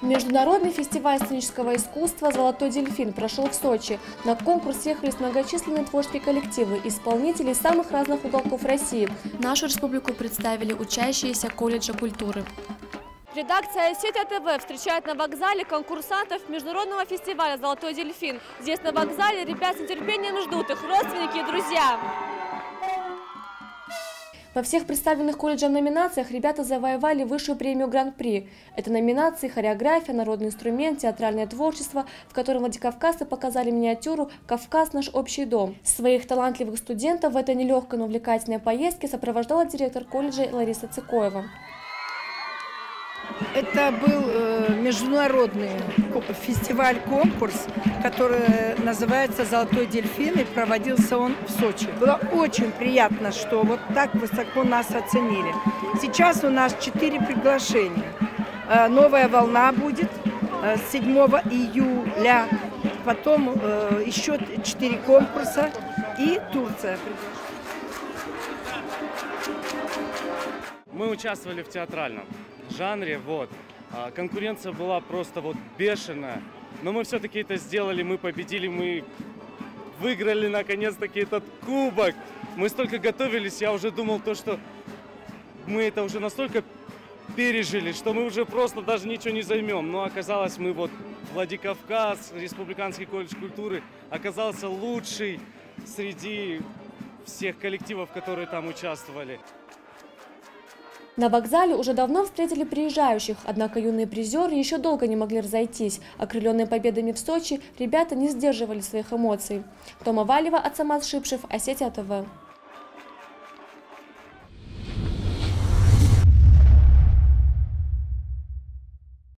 Международный фестиваль сценического искусства «Золотой дельфин» прошел в Сочи. На конкурс съехались многочисленные творческие коллективы, исполнители из самых разных уголков России. Нашу республику представили учащиеся колледжа культуры. Редакция Осетия ТВ встречает на вокзале конкурсантов международного фестиваля «Золотой дельфин». Здесь на вокзале ребят с нетерпением ждут их родственники и друзья. Во всех представленных колледжем номинациях ребята завоевали высшую премию Гран-при. Это номинации хореография, народный инструмент, театральное творчество, в котором владикавказцы показали миниатюру «Кавказ – наш общий дом». Своих талантливых студентов в этой нелегкой, но увлекательной поездке сопровождала директор колледжа Лариса Цикоева. Это был международный фестиваль-конкурс, который называется «Золотой дельфин», и проводился он в Сочи. Было очень приятно, что вот так высоко нас оценили. Сейчас у нас 4 приглашения. Новая волна будет 7 июля, потом еще 4 конкурса и Турция. Мы участвовали в театральном жанре, конкуренция была просто бешеная, но мы все-таки это сделали, мы победили, мы выиграли наконец-таки этот кубок. Мы столько готовились, я уже думал что мы это уже настолько пережили, что мы уже просто даже ничего не займем, но оказалось мы Владикавказ, Республиканский колледж культуры оказался лучший среди всех коллективов, которые там участвовали. На вокзале уже давно встретили приезжающих, однако юные призеры еще долго не могли разойтись. Окрыленные победами в Сочи, ребята не сдерживали своих эмоций. Тома Валева, Ацамаз Шипшев, Осетия ТВ.